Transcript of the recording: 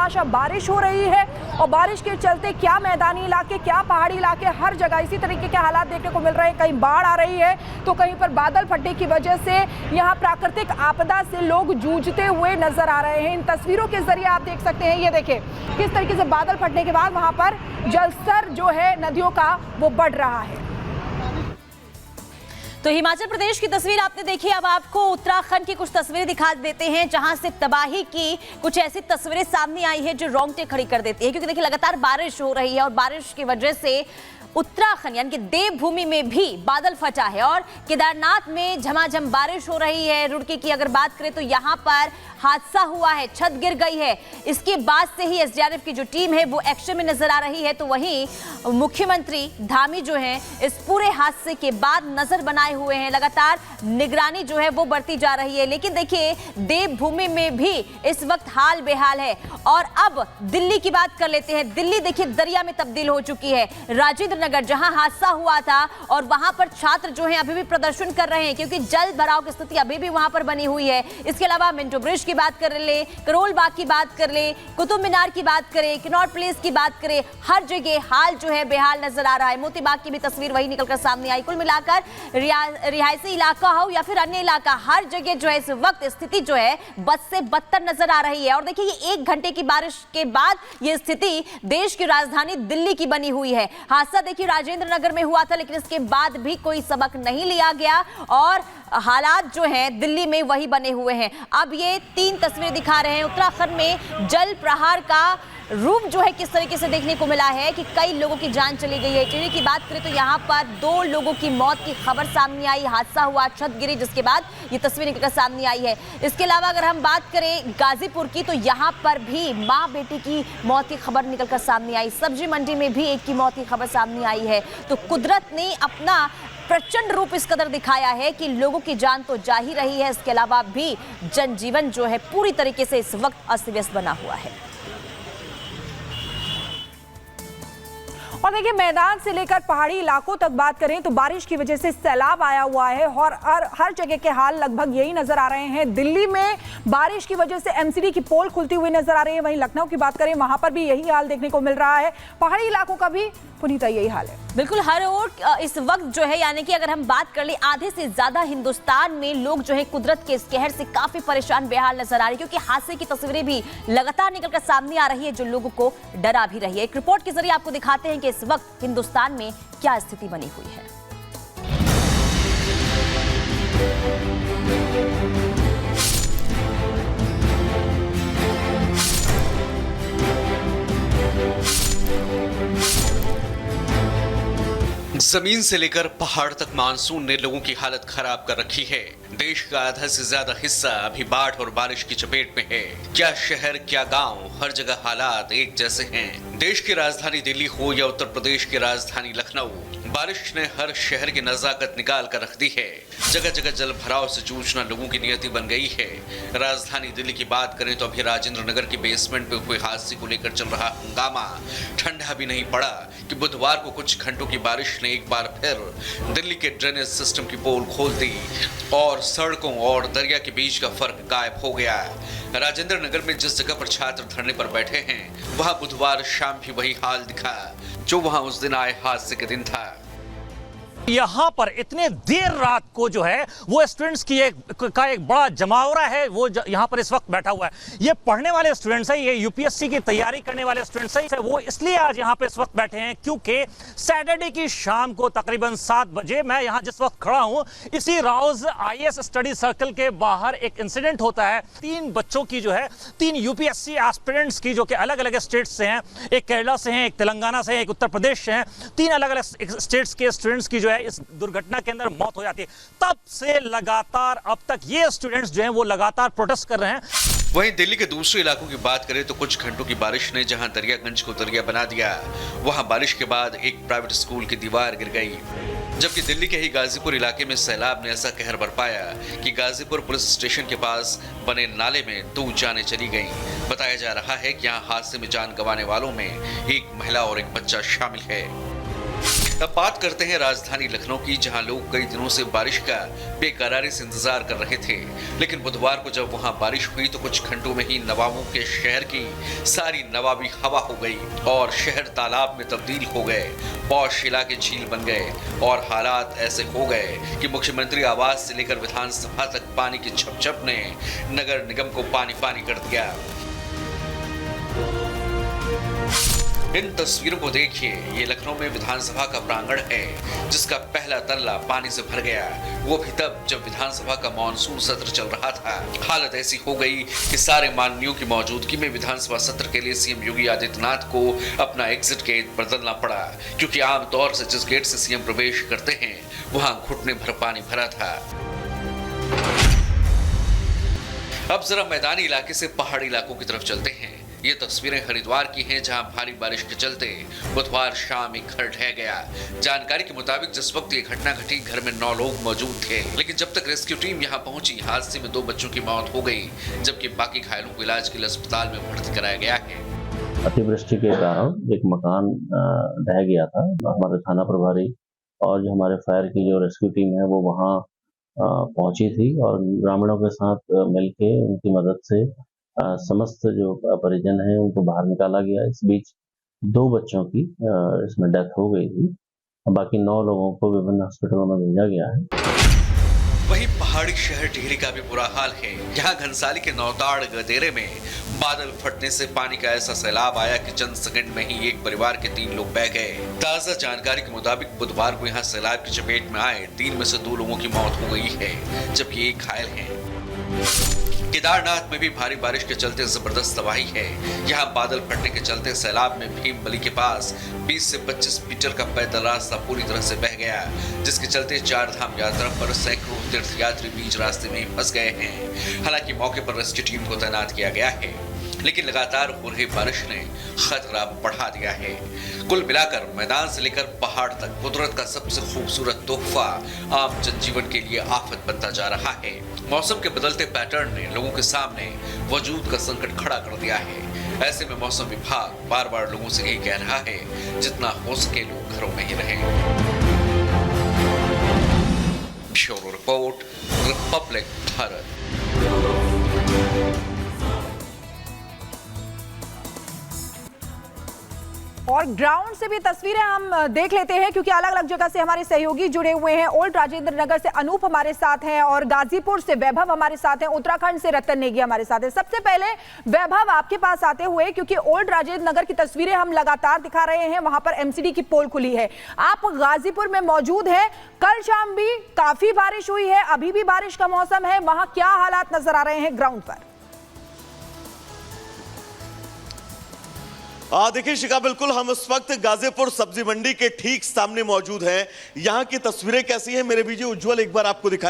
बेतहाशा बारिश हो रही है और बारिश के चलते क्या मैदानी इलाके, क्या पहाड़ी इलाके, हर जगह इसी तरीके के हालात देखने को मिल रहे हैं। कहीं बाढ़ आ रही है तो कहीं पर बादल फटने की वजह से यहाँ प्राकृतिक आपदा से लोग जूझते हुए नजर आ रहे हैं। इन तस्वीरों के जरिए आप देख सकते हैं, ये देखें किस तरीके से बादल फटने के बाद वहां पर जलस्तर जो है नदियों का वो बढ़ रहा है। तो हिमाचल प्रदेश की तस्वीर आपने देखी, अब आपको उत्तराखंड की कुछ तस्वीरें दिखा देते हैं जहां से तबाही की कुछ ऐसी तस्वीरें सामने आई है जो रोंगटे खड़ी कर देती है। क्योंकि देखिए लगातार बारिश हो रही है और बारिश की वजह से उत्तराखंड यानी कि देवभूमि में भी बादल फटा है और केदारनाथ में झमाझम बारिश हो रही है। रुड़की की अगर बात करें तो यहाँ पर हादसा हुआ है, छत गिर गई है। इसके बाद से ही एसडीआरएफ की जो टीम है वो एक्शन में नजर आ रही है। तो वहीं मुख्यमंत्री धामी जो है इस पूरे हादसे के बाद नजर बनाए हुए हैं, लगातार निगरानी जो है वो बढ़ती जा रही है। लेकिन देखिए देवभूमि में भी इस वक्त हाल बेहाल है। और अब दिल्ली की बात कर लेते हैं। दिल्ली देखिए दरिया में तब्दील हो चुकी है। राजेंद्र नगर जहां हादसा हुआ था और वहां पर छात्र जो हैं अभी भी प्रदर्शन कर रहे हैं क्योंकि जल भराव की स्थिति अभी भी वहां पर बनी हुई है। इसके अलावा मिंटो ब्रिज की बात कर ले, करोल बाग की बात कर ले, कुतुब मीनार की बात करें, किनॉट प्लेस की बात करें, हर जगह हाल जो है बेहाल नजर आ रहा है। मोती बाग की भी तस्वीर वही निकलकर सामने आई। कुल मिलाकर रिहायशी इलाका हो या फिर अन्य इलाका, हर जगह जो है इस वक्त स्थिति जो है बद से बदतर नजर आ रही है। और देखिए ये 1 घंटे की बारिश के बाद ये स्थिति देश की राजधानी दिल्ली की बनी हुई है। हादसा देखिए राजेंद्र नगर में हुआ था लेकिन इसके बाद भी कोई सबक नहीं लिया गया और हालात जो हैं दिल्ली में वही बने हुए हैं। अब ये 3 तस्वीरें दिखा रहे हैं। उत्तराखंड में जल प्रहार का रूप जो है किस तरीके से देखने को मिला है कि कई लोगों की जान चली गई है। टिहरी की बात करें तो यहाँ पर 2 लोगों की मौत की खबर सामने आई। हादसा हुआ, छत गिरी, जिसके बाद ये तस्वीर निकलकर सामने आई है। इसके अलावा अगर हम बात करें गाजीपुर की तो यहाँ पर भी माँ बेटी की मौत की खबर निकलकर सामने आई। सब्जी मंडी में भी एक की मौत की खबर सामने आई है। तो कुदरत ने अपना प्रचंड रूप इस कदर दिखाया है कि लोगों की जान तो जा ही रही है, इसके अलावा भी जनजीवन जो है पूरी तरीके से इस वक्त अस्त व्यस्त बना हुआ है। और देखिए मैदान से लेकर पहाड़ी इलाकों तक बात करें तो बारिश की वजह से सैलाब आया हुआ है और हर जगह के हाल लगभग यही नजर आ रहे हैं। दिल्ली में बारिश की वजह से एमसीडी की पोल खुलती हुई नजर आ रही है। वहीं लखनऊ की बात करें वहां पर भी यही हाल देखने को मिल रहा है। पहाड़ी इलाकों का भी पुनीता यही हाल है। बिल्कुल हर ओर इस वक्त जो है यानी कि अगर हम बात कर ले आधे से ज्यादा हिंदुस्तान में लोग जो है कुदरत के इस कहर से काफी परेशान बेहाल नजर आ रही है क्योंकि हादसे की तस्वीरें भी लगातार निकलकर सामने आ रही है जो लोगों को डरा भी रही है। एक रिपोर्ट के जरिए आपको दिखाते हैं कि इस वक्त हिंदुस्तान में क्या स्थिति बनी हुई है। जमीन से लेकर पहाड़ तक मानसून ने लोगों की हालत खराब कर रखी है। देश का आधा से ज्यादा हिस्सा अभी बाढ़ और बारिश की चपेट में है। क्या शहर क्या गांव, हर जगह हालात एक जैसे हैं। देश की राजधानी दिल्ली हो या उत्तर प्रदेश की राजधानी लखनऊ, बारिश ने हर शहर की नजाकत निकाल कर रख दी है। जगह जगह जल भराव से जूझना लोगों की नियति बन गई है। राजधानी दिल्ली की बात करें तो अभी राजेंद्र नगर के बेसमेंट पे हुए हादसे को लेकर चल रहा हंगामा ठंडा भी नहीं पड़ा कि बुधवार को कुछ घंटों की बारिश ने एक बार फिर दिल्ली के ड्रेनेज सिस्टम की पोल खोल दी और सड़कों और दरिया के बीच का फर्क गायब हो गया। राजेंद्र नगर में जिस जगह पर छात्र धरने पर बैठे हैं वहां बुधवार शाम भी वही हाल दिखा जो वहां उस दिन आए हादसे के दिन था। यहाँ पर इतने देर रात को जो है वो स्टूडेंट्स की एक बड़ा जमावड़ा है वो यहाँ पर इस वक्त बैठा हुआ है। ये पढ़ने वाले स्टूडेंट्स हैं, ये यूपीएससी की तैयारी करने वाले स्टूडेंट्स हैं। वो इसलिए आज यहाँ पे इस वक्त बैठे हैं क्योंकि सैटरडे की शाम को तकरीबन 7 बजे मैं यहाँ जिस वक्त खड़ा हूँ इसी राउज आईएएस स्टडी सर्कल के बाहर एक इंसिडेंट होता है। 3 बच्चों की जो है 3 यूपीएससी एस्पिरेंट्स की जो कि अलग अलग स्टेट्स से हैं, एक केरला से हैं, एक तेलंगाना से हैं, एक उत्तर प्रदेश से हैं, 3 अलग अलग स्टेट्स के स्टूडेंट्स की जो है इस दुर्घटना के अंदर मौत हो जाती है। तब से लगातार अब तक ये स्टूडेंट्स जो हैं वो लगातार प्रोटेस्ट कर रहे हैं। वहीं दिल्ली के दूसरे इलाकों की बात करें तो कुछ घंटों की बारिश ने जहां दरियागंज को दरिया बना दिया, वहां बारिश के बाद एक प्राइवेट स्कूल की दीवार गिर गई। जबकि दिल्ली के ही गाजीपुर इलाके में सैलाब ने ऐसा कहर बरपाया कि गाजीपुर पुलिस स्टेशन के पास बने नाले में 2 जानें चली गईं। बताया जा रहा है कि यहाँ हादसे में जान गंवाने वालों में एक महिला और एक बच्चा शामिल है। अब बात करते हैं राजधानी लखनऊ की, जहां लोग कई दिनों से बारिश का बेकरारी से इंतजार कर रहे थे। लेकिन बुधवार को जब वहां बारिश हुई तो कुछ घंटों में ही नवाबों के शहर की सारी नवाबी हवा हो गई और शहर तालाब में तब्दील हो गए। पौष इलाके झील बन गए और हालात ऐसे हो गए कि मुख्यमंत्री आवास से लेकर विधानसभा तक पानी की झपझप ने नगर निगम को पानी पानी कर दिया। इन तस्वीरों को देखिए, ये लखनऊ में विधानसभा का प्रांगण है जिसका पहला तल्ला पानी से भर गया, वो भी तब जब विधानसभा का मानसून सत्र चल रहा था। हालत ऐसी हो गई कि सारे माननीयों की मौजूदगी में विधानसभा सत्र के लिए सीएम योगी आदित्यनाथ को अपना एग्जिट गेट बदलना पड़ा, क्योंकि आमतौर से जिस गेट से सीएम प्रवेश करते हैं वहां घुटने भर पानी भरा था। अब जरा मैदानी इलाके से पहाड़ी इलाकों की तरफ चलते हैं। ये तस्वीरें हरिद्वार की हैं, जहां भारी बारिश के चलते बुधवार शाम एक घर ढह गया। जानकारी के मुताबिक जिस वक्त ये घटना घटी, घर में 9 लोग मौजूद थे, लेकिन जब तक रेस्क्यू टीम यहां पहुंची, हादसे में 2 बच्चों की मौत हो गई, जबकि बाकी घायलों को इलाज के लिए अस्पताल में भर्ती कराया गया है। अतिवृष्टि के कारण एक मकान ढह गया था। हमारे थाना प्रभारी और जो हमारे फायर की जो रेस्क्यू टीम है वो वहाँ पहुंची थी और ग्रामीणों के साथ मिलके उनकी मदद से समस्त जो परिजन हैं उनको बाहर निकाला गया। इस बीच 2 बच्चों की इसमें डेथ हो गई थी, बाकी 9 लोगों को विभिन्न हॉस्पिटलों में भेजा गया है। वहीं पहाड़ी शहर टिहरी का भी बुरा हाल है। यहाँ घनसाली के नौताड़ गदेरे में बादल फटने से पानी का ऐसा सैलाब आया कि चंद सेकंड में ही एक परिवार के 3 लोग बह गए। ताजा जानकारी के मुताबिक बुधवार को यहाँ सैलाब की चपेट में आए 3 में से 2 लोगों की मौत हो गई है, जबकि 1 घायल है। केदारनाथ में भी भारी बारिश के चलते जबरदस्त तबाही है। यहाँ बादल फटने के चलते सैलाब में भीमबली के पास 20 से 25 मीटर का पैदल रास्ता पूरी तरह से बह गया, जिसके चलते 4 धाम यात्रा पर सैकड़ों तीर्थयात्री बीच रास्ते में ही फंस गए हैं। हालांकि मौके पर रेस्क्यू टीम को तैनात किया गया है, लेकिन लगातार हो रही बारिश ने खतरा बढ़ा दिया है। कुल मिलाकर मैदान से लेकर पहाड़ तक कुदरत का सबसे खूबसूरत तोहफा आम जनजीवन के लिए आफत बनता जा रहा है। मौसम के बदलते पैटर्न ने लोगों के सामने वजूद का संकट खड़ा कर दिया है। ऐसे में मौसम विभाग बार बार लोगों से यही कह रहा है, जितना हो सके लोग घरों में ही रहें। Bureau report, Republic Bharat. और ग्राउंड से भी तस्वीरें हम देख लेते हैं, क्योंकि अलग अलग जगह से हमारे सहयोगी जुड़े हुए हैं। ओल्ड राजेंद्र नगर से अनूप हमारे साथ हैं और गाजीपुर से वैभव हमारे साथ हैं, उत्तराखंड से रतन नेगी हमारे साथ हैं। सबसे पहले वैभव, आपके पास आते हुए, क्योंकि ओल्ड राजेंद्र नगर की तस्वीरें हम लगातार दिखा रहे हैं, वहां पर एमसीडी की पोल खुली है। आप गाजीपुर में मौजूद हैं, कल शाम भी काफी बारिश हुई है, अभी भी बारिश का मौसम है, वहां क्या हालात नजर आ रहे हैं ग्राउंड पर? देखिए शिखा, बिल्कुल हम इस वक्त गाजीपुर सब्जी मंडी के ठीक सामने मौजूद हैं। यहाँ की तस्वीरें कैसी हैं, मेरे बीच उज्जवल एक बार आपको दिखाएं।